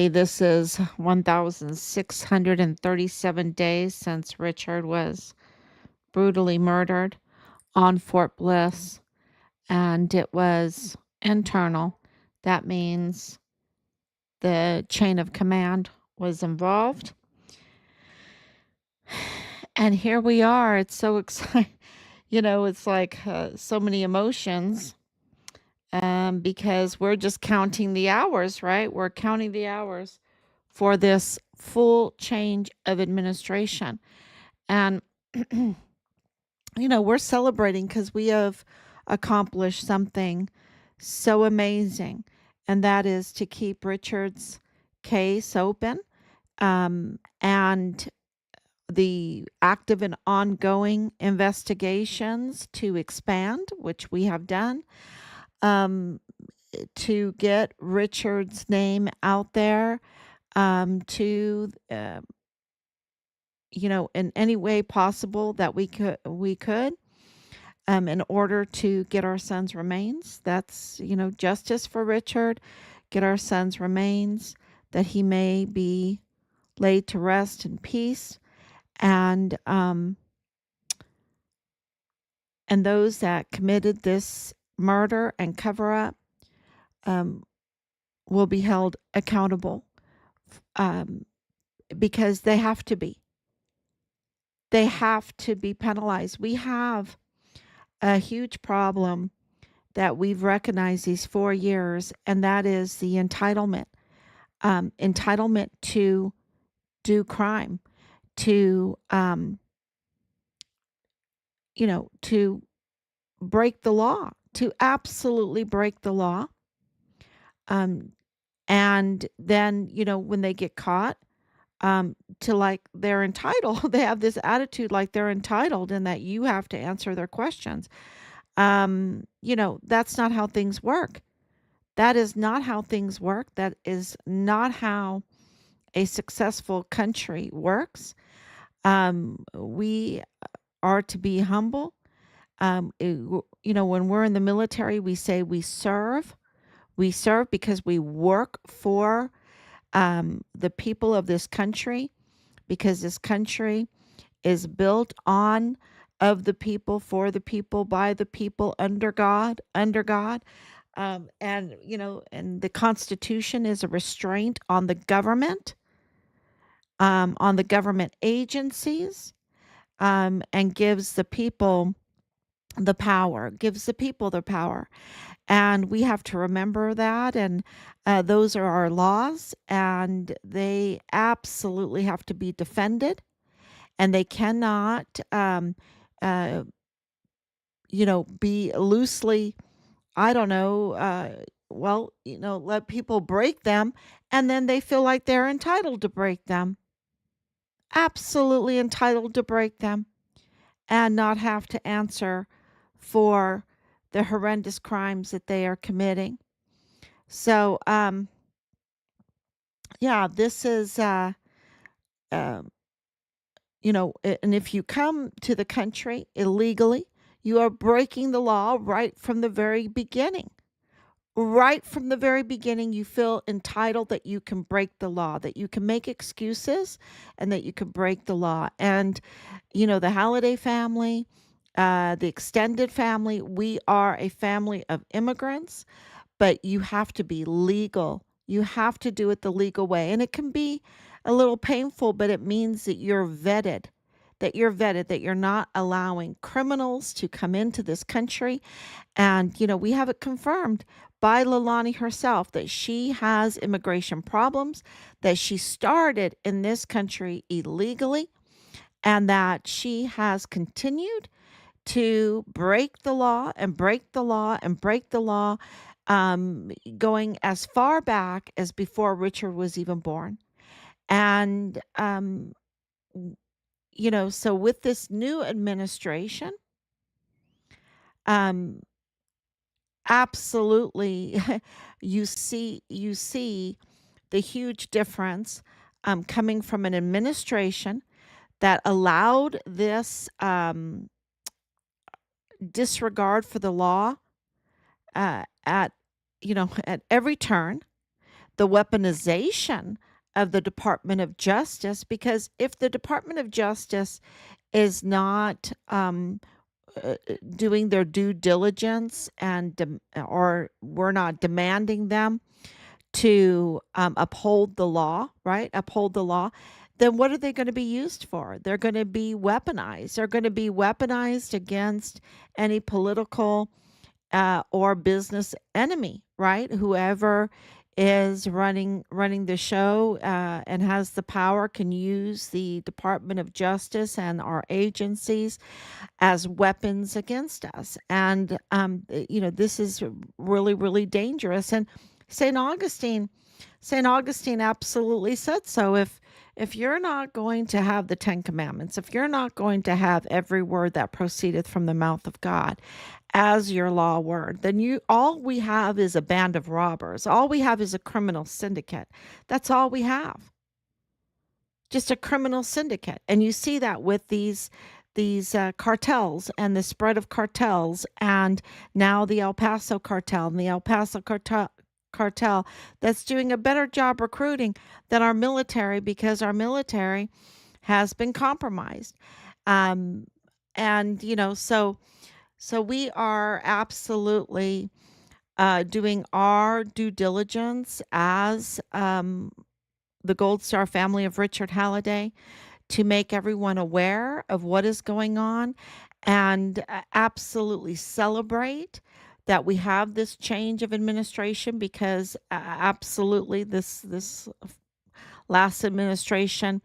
This is 1,637 days since Richard was brutally murdered on Fort Bliss, and it was internal. That means the chain of command was involved. And here we are. It's so exciting. It's like so many emotions because we're just counting the hours, right? We're counting the hours for this full change of administration. And, we're celebrating because we have accomplished something so amazing, and that is to keep Richard's case open and the active and ongoing investigations to expand, which we have done, um, to get Richard's name out there, to in any way possible that we could in order to get our son's remains. That's justice for Richard. Get our son's remains that he may be laid to rest in peace, and those that committed this murder and cover up um, will be held accountable, um, because they have to be. They have to be penalized. We have a huge problem that we've recognized these 4 years, and that is the entitlement to do crime, to to break the law, to absolutely break the law. Um, and then when they get caught, to like they're entitled. They have this attitude like they're entitled and that you have to answer their questions. That's not how things work. That is not how things work. That is not how a successful country works. We are to be humble. When we're in the military, we say we serve. We serve because we work for the people of this country, because this country is built on of the people, for the people, by the people, under God, and the Constitution is a restraint on the government agencies, and gives the people the power. And we have to remember that. And those are our laws, and they absolutely have to be defended. And they cannot, uh, be loosely, I don't know, let people break them, and then they feel like they're entitled to break them. Absolutely entitled to break them and not have to answer for the horrendous crimes that they are committing. So, yeah, this is, um, and if you come to the country illegally, you are breaking the law right from the very beginning. Right from the very beginning, you feel entitled that you can break the law, that you can make excuses, and that you can break the law. And, the Halliday family, the extended family, we are a family of immigrants, but you have to be legal. You have to do it the legal way. And it can be a little painful, but it means that you're vetted, that you're not allowing criminals to come into this country. And, we have it confirmed by Leilani herself that she has immigration problems, that she started in this country illegally, and that she has continued to break the law and break the law and break the law, going as far back as before Richard was even born. And, so with this new administration, um, absolutely, you see the huge difference coming from an administration that allowed this disregard for the law at at every turn, the weaponization of the Department of Justice, because if the Department of Justice is not doing their due diligence or we're not demanding them to uphold the law, right? Uphold the law. Then what are they going to be used for? They're going to be weaponized. They're going to be weaponized against any political or business enemy, right? Whoever is running the show and has the power can use the Department of Justice and our agencies as weapons against us. And this is really, really dangerous. And St. Augustine, St. Augustine absolutely said so. If you're not going to have the Ten Commandments, if you're not going to have every word that proceedeth from the mouth of God as your law word, then you all we have is a band of robbers. All we have is a criminal syndicate. That's all we have. Just a criminal syndicate. And you see that with these cartels and the spread of cartels, and now the El Paso cartel and the El Paso cartel that's doing a better job recruiting than our military, because our military has been compromised. Um, and so we are absolutely doing our due diligence as the Gold Star family of Richard Halliday to make everyone aware of what is going on, and absolutely celebrate that we have this change of administration, because absolutely this last administration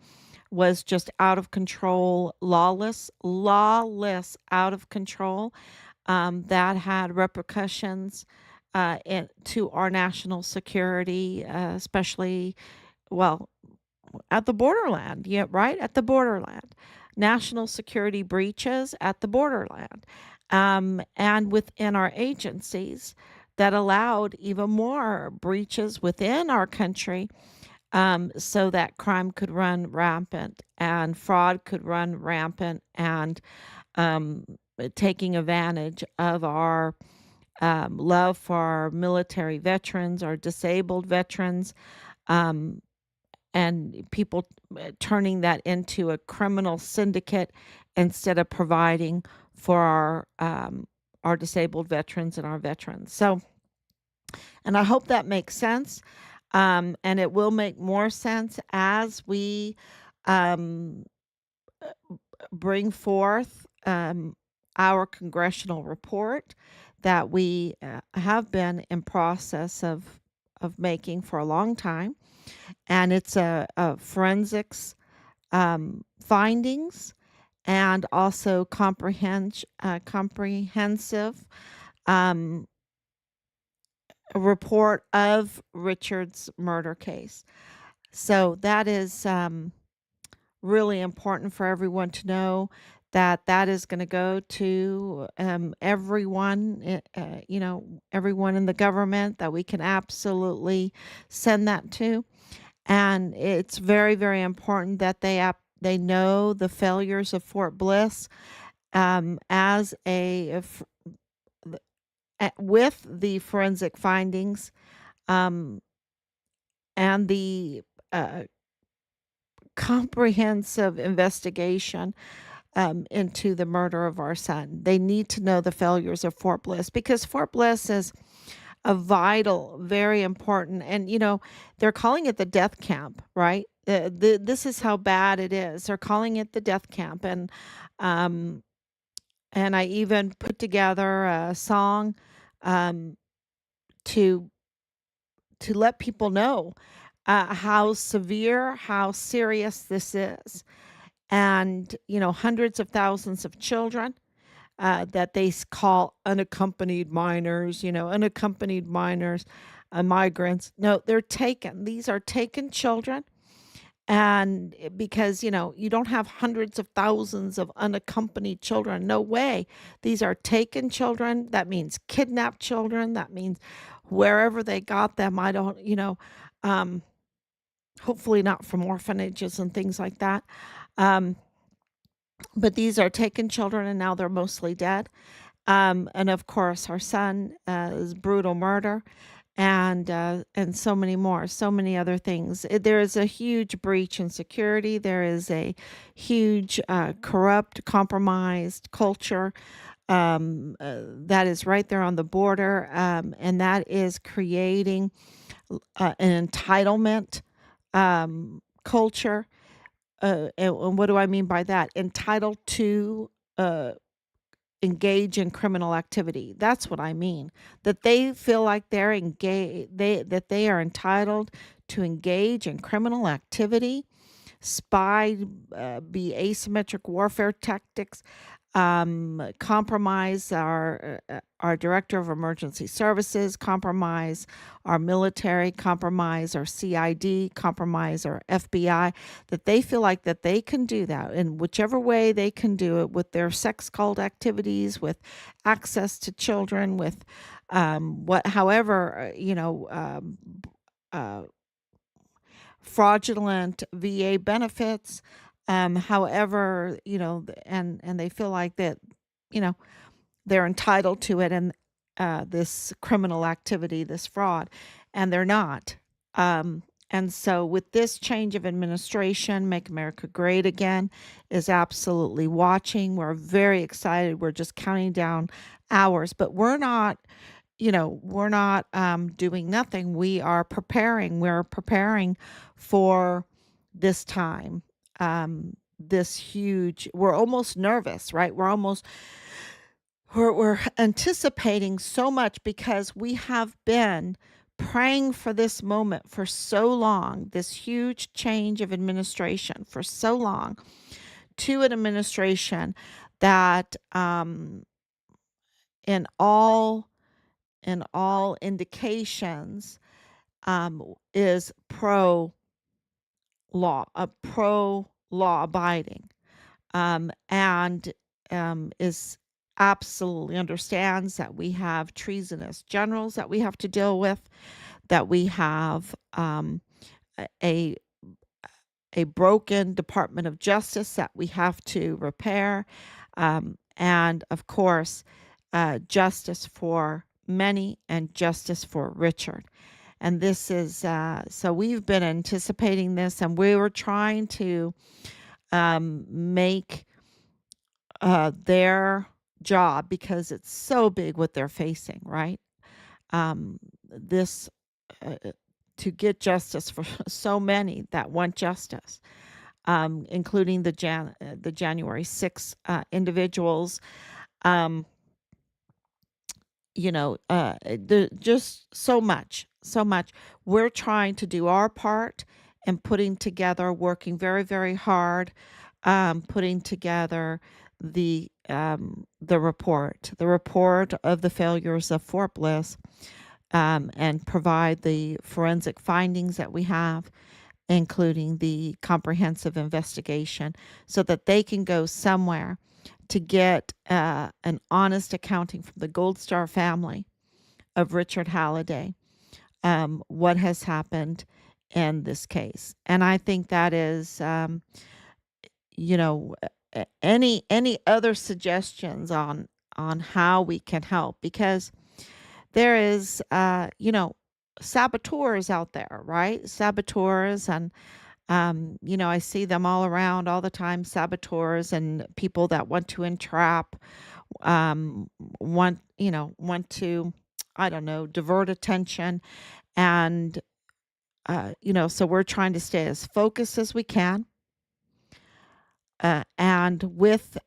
was just out of control, lawless, out of control. That had repercussions to our national security, especially, well, at the borderland. Yeah, right at the borderland. National security breaches at the borderland, and within our agencies that allowed even more breaches within our country, so that crime could run rampant and fraud could run rampant, and um, taking advantage of our love for our military veterans, our disabled veterans, um, and people turning that into a criminal syndicate instead of providing for our disabled veterans and our veterans. So, and I hope that makes sense. And it will make more sense as we um, bring forth our congressional report that we have been in process of making for a long time, and it's a forensics findings, and also comprehensive um, report of Richard's murder case. So that is really important for everyone to know, that that is going to go to everyone, everyone in the government that we can absolutely send that to. And it's very, very important that they know the failures of Fort Bliss, as with the forensic findings, um, and the uh, comprehensive investigation into the murder of our son. They need to know the failures of Fort Bliss, because Fort Bliss is a vital, very important, and they're calling it the death camp, right? This is how bad it is. They're calling it the death camp, um, and I even put together a song um, to let people know how severe, how serious this is, and hundreds of thousands of children that they call unaccompanied minors, unaccompanied minors, migrants. No, they're taken. These are taken children. And because, you don't have hundreds of thousands of unaccompanied children. No way. These are taken children. That means kidnapped children. That means wherever they got them. I don't, um, hopefully not from orphanages and things like that. Um, but these are taken children, and now they're mostly dead. And of course, our son is brutal murder. and so many more, so many other things. There is a huge breach in security. There is a huge corrupt, compromised culture that is right there on the border, and that is creating an entitlement culture. And what do I mean by that? Entitled to uh, engage in criminal activity. That's what I mean. That they feel like they're engaged, that they are entitled to engage in criminal activity, spy, be asymmetric warfare tactics, compromise our director of emergency services, compromise our military, compromise our CID, compromise our FBI. That they feel like that they can do that in whichever way they can do it, with their sex cult activities, with access to children, with however, uh, fraudulent VA benefits, however, and they feel like that, you know, they're entitled to it, and this criminal activity, this fraud, and they're not. And so, with this change of administration, Make America Great Again is absolutely watching. We're very excited. We're just counting down hours, but we're not doing nothing. We are preparing. We're preparing for this time. This huge. We're almost nervous, right? We're anticipating so much because we have been praying for this moment for so long. This huge change of administration for so long, to an administration that, in all indications, is pro law abiding, and is absolutely understands that we have treasonous generals that we have to deal with, that we have a a broken Department of Justice that we have to repair, and of course, justice for many and justice for Richard. And this is so we've been anticipating this, and we were trying to make their job, because it's so big what they're facing, right? This to get justice for so many that want justice, including the January 6th individuals. Um, just so much, so much. We're trying to do our part and putting together, working very, very hard, putting together the report of the failures of Fort Bliss, and provide the forensic findings that we have, including the comprehensive investigation, so that they can go somewhere to get an honest accounting from the Gold Star family of Richard Halliday, what has happened in this case. And I think that is, you know, any other suggestions on how we can help, because there is, saboteurs out there, right? Saboteurs, and I see them all around all the time, saboteurs and people that want to entrap, want to, I don't know, divert attention. And, so we're trying to stay as focused as we can, and with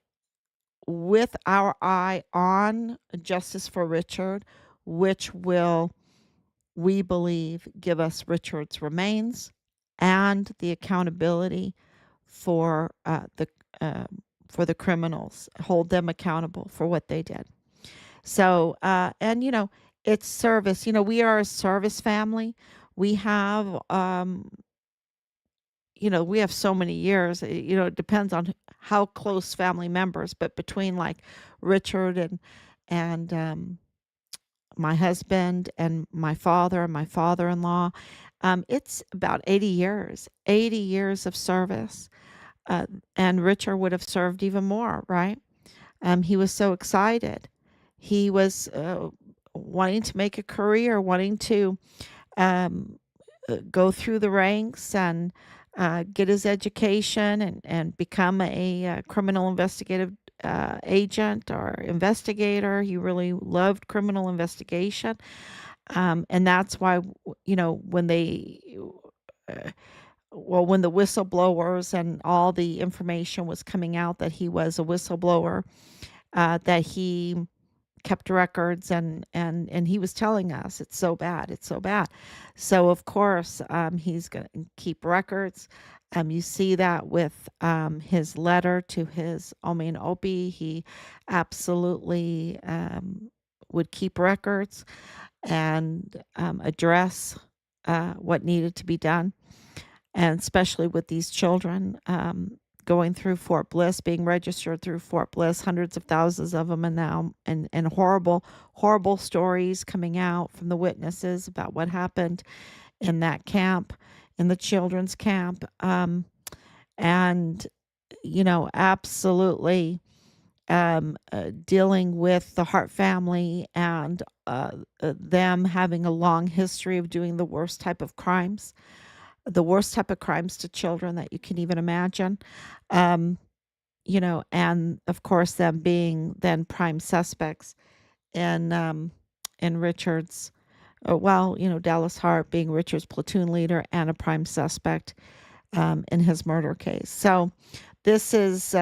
our eye on justice for Richard, which will, we believe, give us Richard's remains and the accountability for the criminals, hold them accountable for what they did. So, and it's service. We are a service family. We have, we have so many years. It depends on how close family members, but between like Richard and my husband and my father and my father-in-law, it's about 80 years of service. And Richard would have served even more, right? He was so excited. He was wanting to make a career, wanting to um, go through the ranks and get his education and become a, criminal investigative agent or investigator. He really loved criminal investigation. And that's why, when uh, when the whistleblowers and all the information was coming out that he was a whistleblower, that he kept records, and he was telling us it's so bad, it's so bad. So of course, he's going to keep records. You see that with his letter to his Omi and Opie. He absolutely would keep records and address what needed to be done, and especially with these children, going through Fort Bliss, being registered through Fort Bliss, hundreds of thousands of them, and now and horrible, horrible stories coming out from the witnesses about what happened in that camp, in the children's camp, and absolutely dealing with the Hart family and them having a long history of doing the worst type of crimes, the worst type of crimes to children that you can even imagine. Um, and of course, them being then prime suspects in Richard's, Dallas Hart being Richard's platoon leader and a prime suspect in his murder case. So this is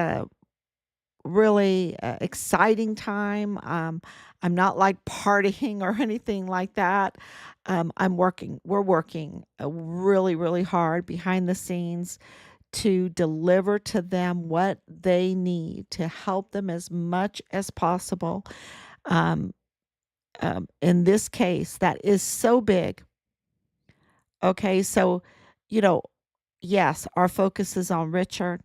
really exciting time. I'm not like partying or anything like that. We're working really, really hard behind the scenes to deliver to them what they need to help them as much as possible. Um, in this case, that is so big. Okay, so, you know, yes, our focus is on Richard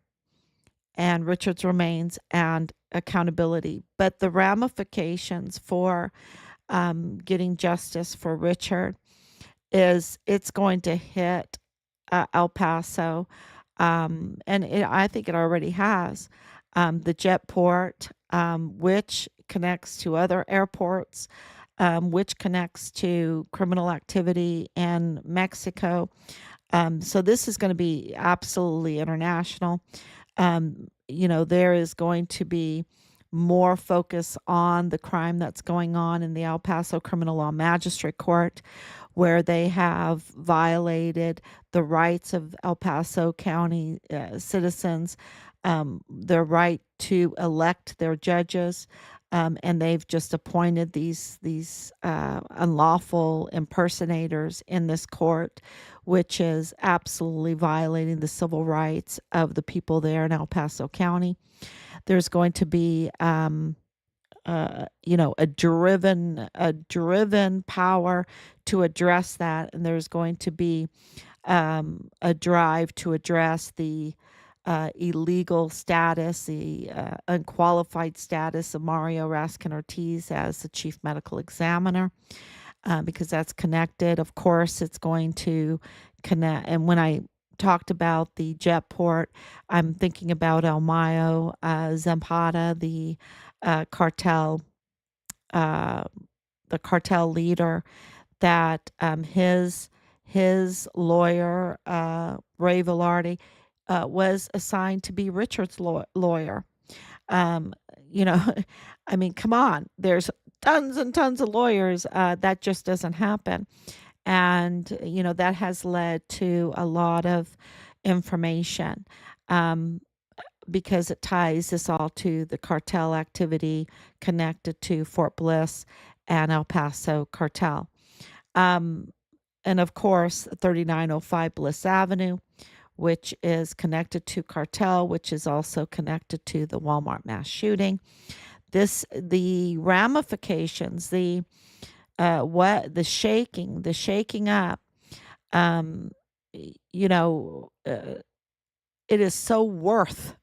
and Richard's remains and accountability, but the ramifications for getting justice for Richard is it's going to hit El Paso, and I think it already has. The jet port, which connects to other airports, which connects to criminal activity in Mexico. So this is going to be absolutely international. There is going to be more focus on the crime that's going on in the El Paso Criminal Law Magistrate Court, where they have violated the rights of El Paso County citizens, their right to elect their judges. And they've just appointed these unlawful impersonators in this court, which is absolutely violating the civil rights of the people there in El Paso County. There's going to be a driven power to address that, and there's going to be a drive to address the illegal status, the unqualified status of Mario Raskin Ortiz as the chief medical examiner, because that's connected. Of course, it's going to connect. And when I talked about the jet port, I'm thinking about El Mayo Zampata, cartel, uh, the cartel leader, that his lawyer, Ray Velarde, was assigned to be Richard's lawyer. Um, you know, I mean, come on, there's tons and tons of lawyers. That just doesn't happen. And, that has led to a lot of information, um, because it ties this all to the cartel activity connected to Fort Bliss and El Paso cartel. Um, and of course, 3905 Bliss Avenue, which is connected to cartel, which is also connected to the Walmart mass shooting. The ramifications, the shaking up, um, you know, uh, it is so worth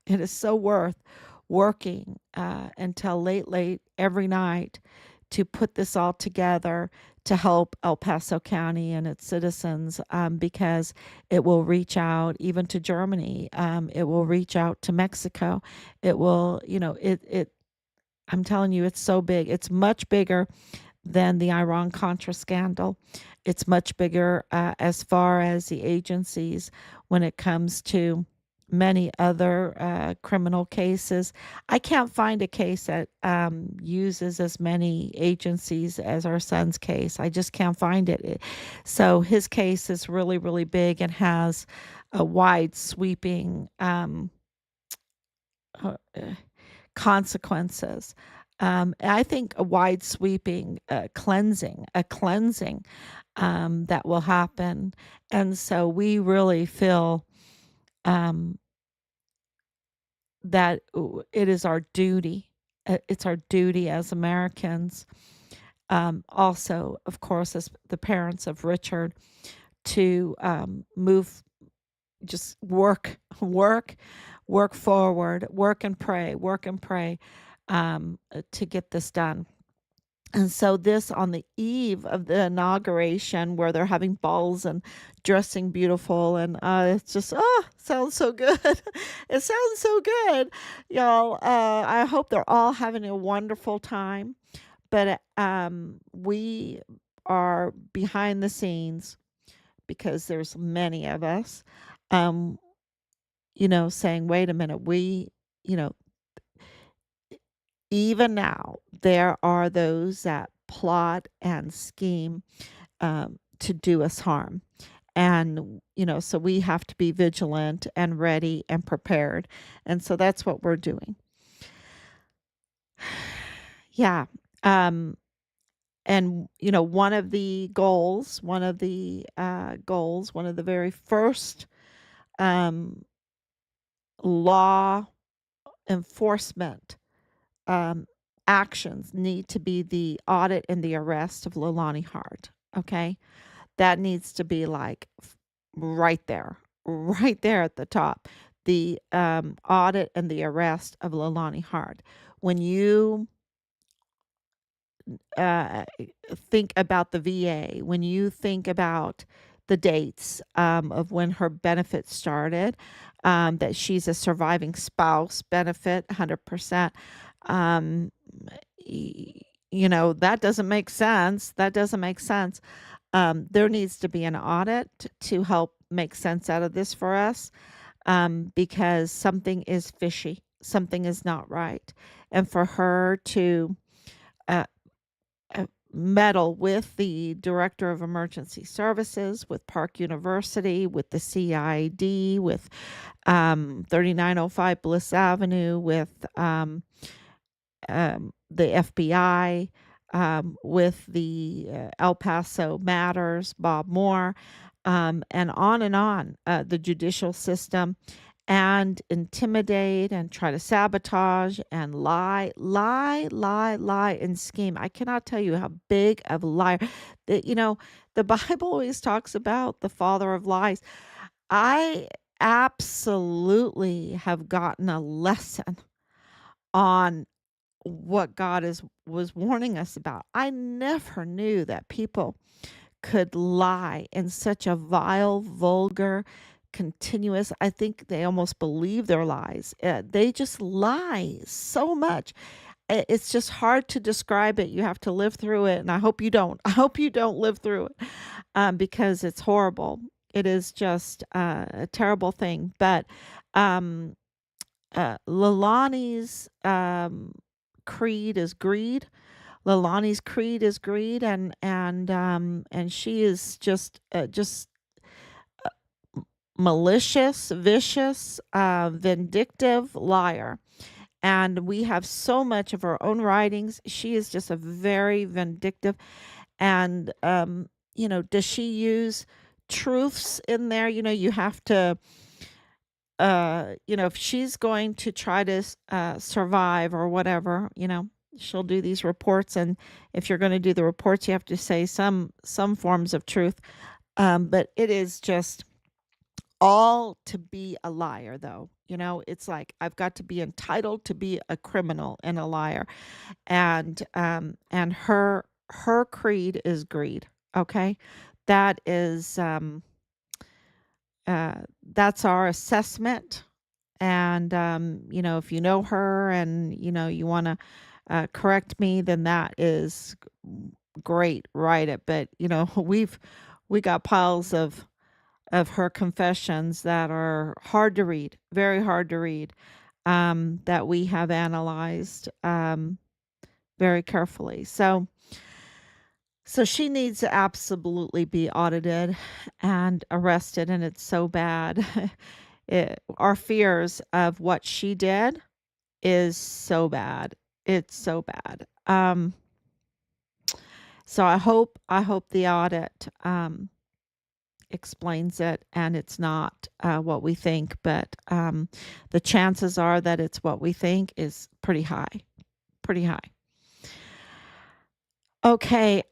working until late every night to put this all together to help El Paso County and its citizens, because it will reach out even to Germany. It will reach out to Mexico. It will, I'm telling you, it's so big. It's much bigger than the Iran-Contra scandal. It's much bigger as far as the agencies when it comes to many other criminal cases. I can't find a case that uses as many agencies as our son's case. I just can't find it. So his case is really, really big and has a wide sweeping uh, consequences. I think a wide sweeping cleansing that will happen. And so we really feel um, that it is our duty. It's our duty as Americans, also, of course, as the parents of Richard, to move, just work forward, work and pray to get this done. And so this on the eve of the inauguration where they're having balls and dressing beautiful and it's just sounds so good. It sounds so good. Y'all, I hope they're all having a wonderful time. But we are behind the scenes because there's many of us um saying, wait a minute, you know, even now, there are those that plot and scheme to do us harm. And, so we have to be vigilant and ready and prepared. And so that's what we're doing. Yeah. Um, and, one of the very first um, law enforcement um, actions need to be the audit and the arrest of Leilani Hart. Okay. That needs to be like right there at the top. The audit and the arrest of Leilani Hart. When you uh, think about the VA, when you think about the dates of when her benefit started, that she's a surviving spouse benefit, 100%. Um, that doesn't make sense. That doesn't make sense. There needs to be an audit to help make sense out of this for us because something is fishy. Something is not right. And for her to uh, meddle with the director of emergency services, with Park University, with the CID, with 3905 Bliss Avenue, with the FBI, with the El Paso Matters, Bob Moore, and on, the judicial system, and intimidate and try to sabotage and lie, and scheme. I cannot tell you how big of a liar that, the Bible always talks about the father of lies. I absolutely have gotten a lesson on what God is was warning us about. I never knew that people could lie in such a vile, vulgar, continuous. I think they almost believe their lies. They just lie so much. It's just hard to describe it. You have to live through it, and I hope you don't. I hope you don't live through it because it's horrible. It is just a terrible thing. But um, Lalani's creed is greed. Lalani's creed is greed, and she is just malicious, vicious, vindictive liar. And we have so much of her own writings. She is just a very vindictive. And does she use truths in there? You have to if she's going to try to survive or whatever, she'll do these reports, and if you're going to do the reports, you have to say some forms of truth. But it is just all to be a liar, though. It's like I've got to be entitled to be a criminal and a liar, and her creed is greed. Okay, that is that's our assessment. And if you know her and you want to correct me, then that is great write it, but we got piles of her confessions that are hard to read, very hard to read, that we have analyzed very carefully. So she needs to absolutely be audited and arrested, and it's so bad. Our fears of what she did is so bad. It's so bad. So I hope the audit explains it and it's not what we think, but the chances are that it's what we think is pretty high, pretty high. Okay.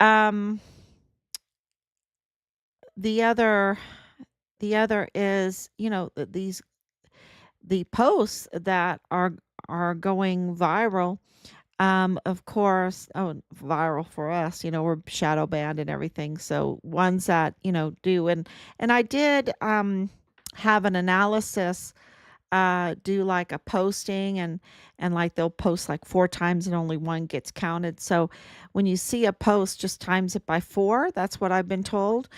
The other is, the posts that are going viral. Of course, viral for us, we're shadow banned and everything. So ones that, do, and I did have an analysis, do like a posting, and like they'll post like 4 times and only one gets counted. So when you see a post, just times it by 4. That's what I've been told.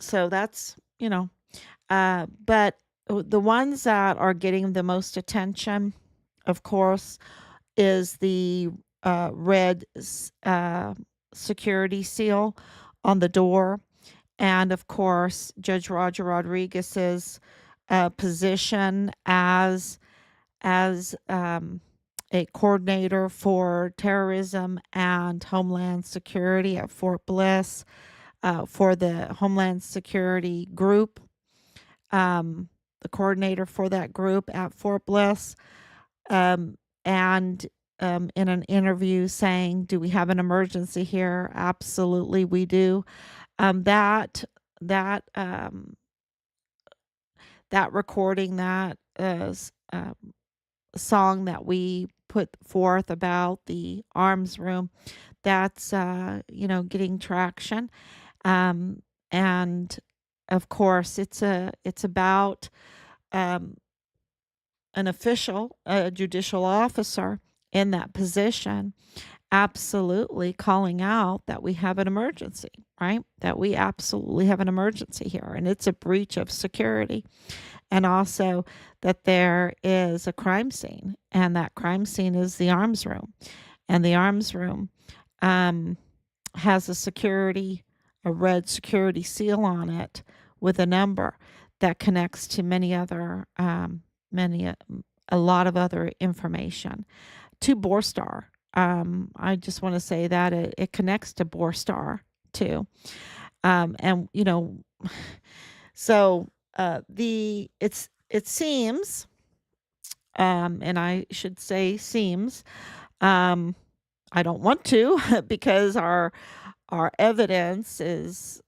So that's, but the ones that are getting the most attention, of course, is the red security seal on the door. And of course, Judge Roger Rodriguez's position as a coordinator for terrorism and homeland security at Fort Bliss, for the Homeland Security group, the coordinator for that group at Fort Bliss, and in an interview saying, "Do we have an emergency here?" Absolutely, we do. That that that recording, that song that we put forth about the arms room, that's getting traction, and of course it's about um, an official, a judicial officer in that position, absolutely calling out that we have an emergency, right? That we absolutely have an emergency here, and it's a breach of security. And also that there is a crime scene, and that crime scene is the arms room. And the arms room has a red security seal on it with a number that connects to a lot of other information to Borstar. I just want to say that it connects to Borstar too. And so it seems, and I should say seems, um, I don't want to because our evidence is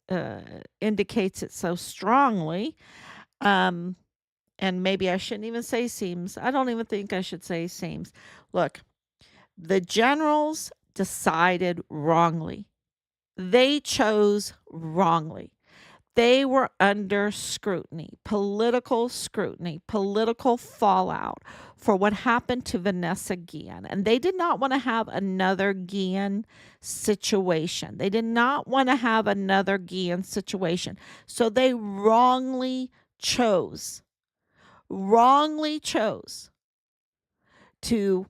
indicates it so strongly. Um, and maybe I shouldn't even say seems. I don't even think I should say seems. Look, the generals decided wrongly. They chose wrongly. They were under scrutiny, political fallout for what happened to Vanessa Guillen. And they did not want to have another Guillen situation. They did not want to have another Guillen situation. So they wrongly chose to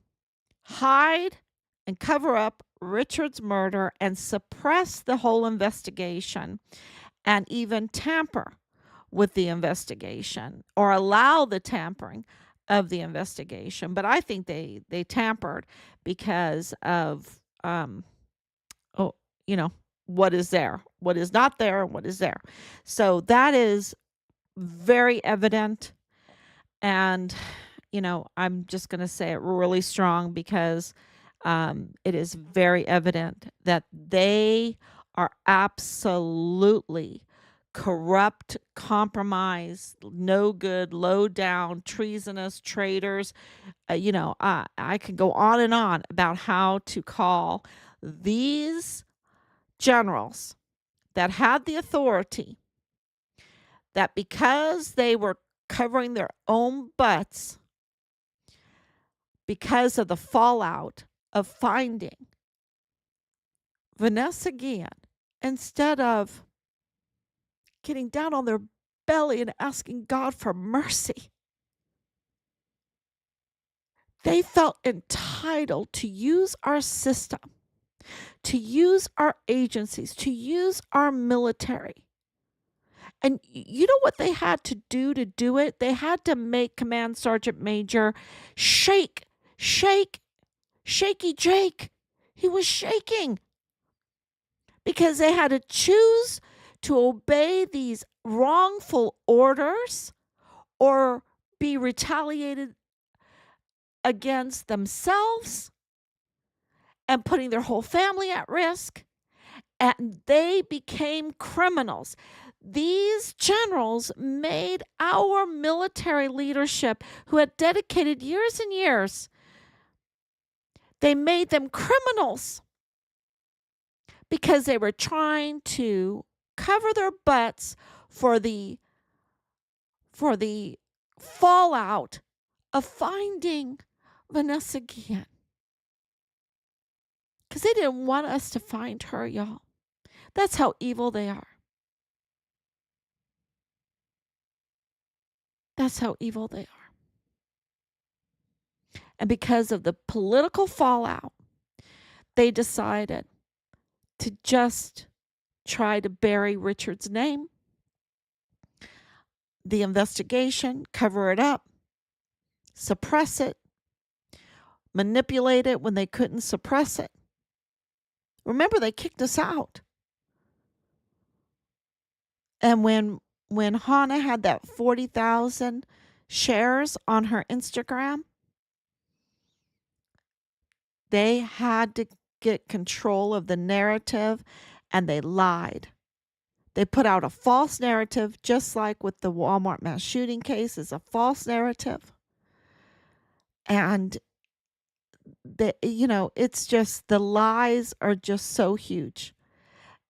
hide and cover up Richard's murder and suppress the whole investigation and even tamper with the investigation or allow the tampering of the investigation. But I think they tampered because of oh, what is there, what is not there, and what is there. So that is very evident. And I'm just going to say it really strong because it is very evident that they are absolutely corrupt, compromised, no good, low down, treasonous traitors. I could go on and on about how to call these generals that had the authority, that because they were covering their own butts because of the fallout of Vanessa Guillen, instead of getting down on their belly and asking God for mercy, they felt entitled to use our system, to use our agencies, to use our military. And you know what they had to do it? They had to make Command Sergeant Major shake, shaky Jake. He was shaking because they had to choose to obey these wrongful orders or be retaliated against themselves and putting their whole family at risk. And they became criminals. These generals made our military leadership, who had dedicated years and years, they made them criminals because they were trying to cover their butts for the fallout of finding Vanessa Guillen. Because they didn't want us to find her, y'all. That's how evil they are. That's how evil they are. And because of the political fallout, they decided to just try to bury Richard's name, the investigation, cover it up, suppress it, manipulate it when they couldn't suppress it. Remember, they kicked us out. And when Hannah had that 40,000 shares on her Instagram, they had to get control of the narrative, and they lied. They put out a false narrative, just like with the Walmart mass shooting case is a false narrative. And it's just, the lies are just so huge.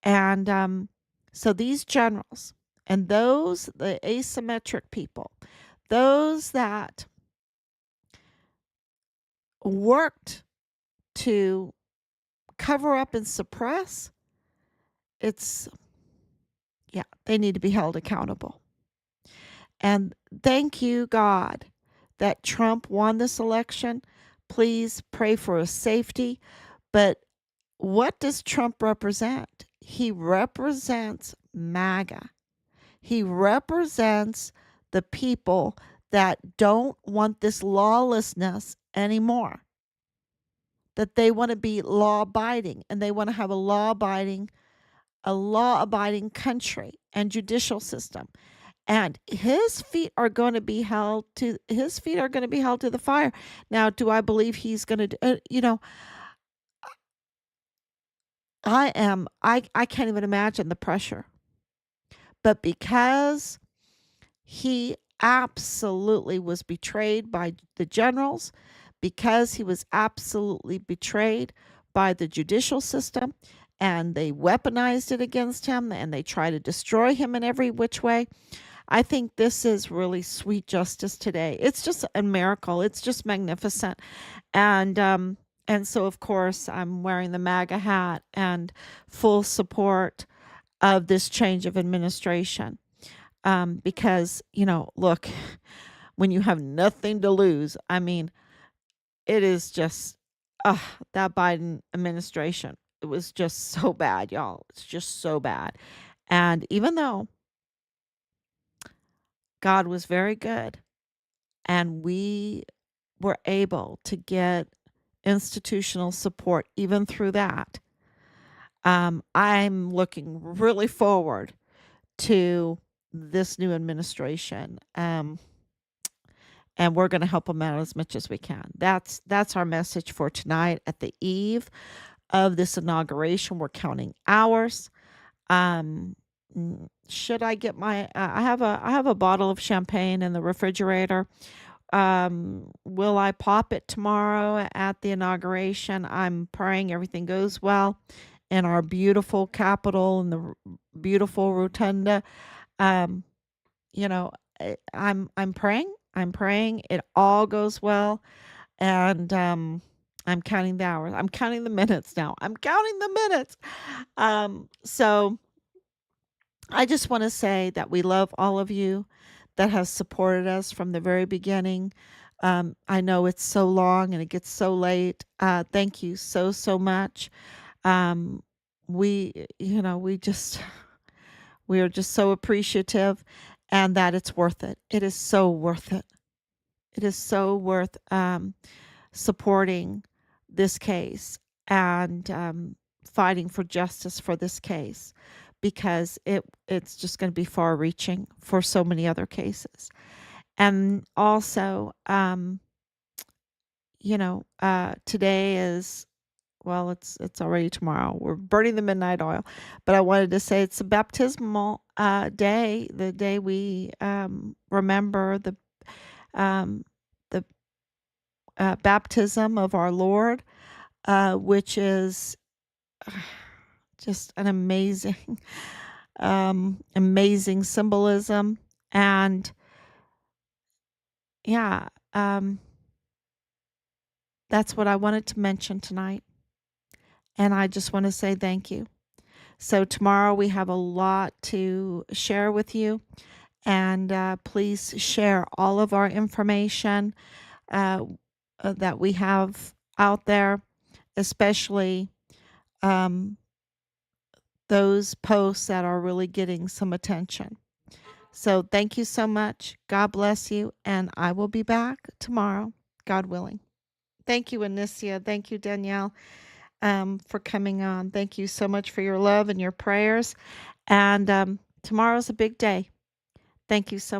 And so these generals and the asymmetric people, those that worked to cover up and suppress, they need to be held accountable. And thank you, God, that Trump won this election. Please pray for his safety. But what does Trump represent? He represents MAGA. He represents the people that don't want this lawlessness anymore. That they want to be law abiding, and they want to have a law abiding country and judicial system. And his feet are going to be held to the fire. Now, do I believe he's going to I can't even imagine the pressure. But because he absolutely was betrayed by the generals, because he was absolutely betrayed by the judicial system, and they weaponized it against him, and they try to destroy him in every which way, I think this is really sweet justice today. It's just a miracle. It's just magnificent. And so, of course, I'm wearing the MAGA hat and full support of this change of administration. Because, look, when you have nothing to lose, I mean, it is just, that Biden administration, it was just so bad, y'all. It's just so bad. And even though God was very good and we were able to get institutional support even through that, I'm looking really forward to this new administration. And we're going to help them out as much as we can. That's our message for tonight at the eve of this inauguration. We're counting hours. Should I get my? I have a bottle of champagne in the refrigerator. Will I pop it tomorrow at the inauguration? I'm praying everything goes well in our beautiful Capitol and the beautiful rotunda. I'm praying. I'm praying it all goes well, and I'm counting the hours. I'm counting the minutes now. I'm counting the minutes. So I just want to say that we love all of you that have supported us from the very beginning. I know it's so long and it gets so late. Thank you so, so much. Um, we just, we are just so appreciative and that it's worth it. It is so worth it. It is so worth supporting this case and fighting for justice for this case because it's just going to be far reaching for so many other cases. And also, today is, well, it's already tomorrow. We're burning the midnight oil, but I wanted to say it's a baptismal day, the day we remember um, the baptism of our Lord, which is just an amazing, amazing symbolism. And yeah, that's what I wanted to mention tonight. And I just want to say thank you. So, tomorrow we have a lot to share with you. And please share all of our information uh, that we have out there, especially um, those posts that are really getting some attention. So thank you so much. God bless you. And I will be back tomorrow, God willing. Thank you, Anicia. Thank you, Danielle, for coming on. Thank you so much for your love and your prayers. And tomorrow's a big day. Thank you so